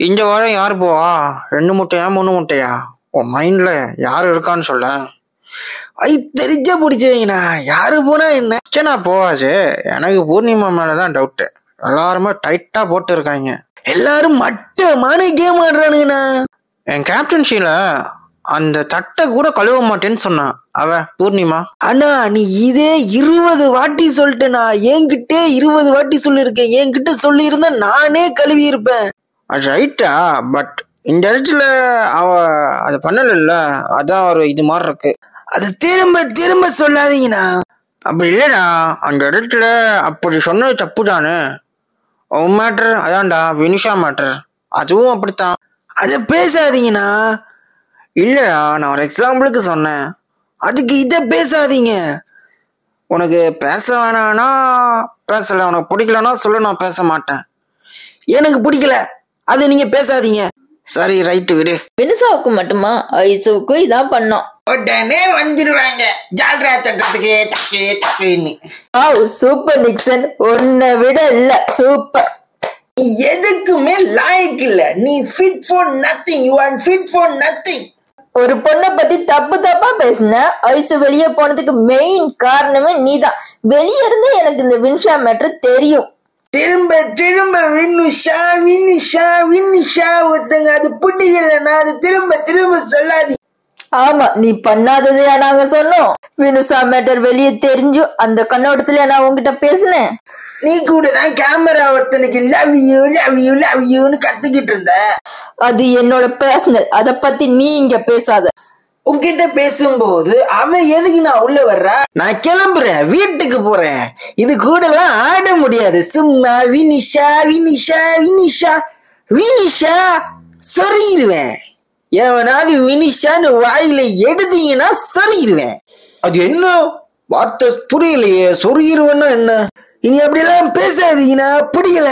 இந்த வாரம் யாரு போவா? 2 முட்டையா 3 முட்டையா? உன் மைண்ட்ல யாரு இருக்கான்னு சொல்ல. ஐ தெரிஞ்சா பிடிச்சவங்கண்ணா, யாரு போனா என்ன? சரி போவாச்சு. எனக்கு பூர்ணிமா மேலதான் டவுட்டு. எல்லாருமே டைட்டா போட்டு இருக்காங்க. எல்லாரும் மட்டமான கேம் ஆடுறானுங்கண்ணா. என் கேப்டன்சில அந்த தட்டை கூட கழுவ மாட்டேன்னு சொன்னான் அவ பூர்ணிமா. அண்ணா நீ இதே 20 வாட்டி சொல்லிட்டேண்ணா. என்கிட்ட 20 வாட்டி சொல்லியிருக்கேன். என்கிட்ட சொல்லி இருந்தா நானே கழுவி இருப்பேன். அது ரைட்டா, பட் இந்த இடத்துல அவ அதை பண்ணல. அதான் ஒரு இது மாதிரி இருக்கு. அது திரும்ப திரும்ப சொல்லாதீங்கண்ணா. அப்படி இல்லடா, அந்த இடத்துல அப்படி சொன்னது தப்பு தானே. உன் மேட்டர் அதான்டா, வினிஷா மேட்டர், அதுவும் அப்படித்தான். அதை பேசாதீங்கண்ணா. இல்லடா, நான் ஒரு எக்ஸாம்பிளுக்கு சொன்னேன். அதுக்கு இதை பேசாதீங்க. உனக்கு பேச வேணான்னா பேசல, உனக்கு பிடிக்கலன்னா சொல்லு, நான் பேச மாட்டேன். எனக்கு பிடிக்கல, அது நீங்க பேசாதீங்க. சரி ரைட்டு விடு. வினுசாவுக்கு மட்டுமா, ஐசுவுக்கும் இதான் பண்ணோம். உடனே வந்துருவாங்க ஜால்ரா தட்டுறதுக்கு டக்கு டக்குன்னு. சூப்பர் நிக்சன், உன்னை விட இல்ல சூப்பர். நீ எதுக்குமே லாய்க்கு இல்ல. நீ fit for nothing. You are fit for nothing. ஒரு பொண்ணை பத்தி தப்பு தப்பா பேசின. ஐசு வெளியே போனதுக்கு மெயின் காரணமே நீதான். வெளியே இருந்து எனக்கு இந்த வின்ஷா மேட்ரு தெரியும். திரும்ப திரும்ப வினுஷா வினுஷா வினுஷா ஒருத்தங்க அது பிடிக்கலன்னா அது திரும்ப திரும்ப சொல்லாது. ஆமா, நீ பண்ணாததையா நாங்க சொன்னோம். வினுஷா மேட்டர் வெளியே தெரிஞ்சும் அந்த கண்ணோட்டத்துல நான் உங்ககிட்ட பேசினேன். நீ கூட தான் கேமரா ஒருத்தனுக்கு love you love you love யூன்னு கத்துக்கிட்டு இருந்த. அது என்னோட பர்சனல், அத பத்தி நீ இங்க பேசாத. உன்கிட்ட பேசும்போது அவன் எதுக்கு நான் உள்ள வர்றா? நான் கிளம்புறேன், வீட்டுக்கு போறேன். இது கூட எல்லாம் ஆட முடியாது. சும்மா வினிஷா வினிஷா வினிஷா வினிஷா சொருகிருவேன். எவனாவது வினிஷான்னு வாயில எடுத்தீங்கன்னா சொருகிருவேன். அது என்ன வார்த்தை புரியலையே? சொருகிருவேன்னா என்ன? இனி அப்படியெல்லாம் பேசாதீங்கன்னா பிடிக்கல.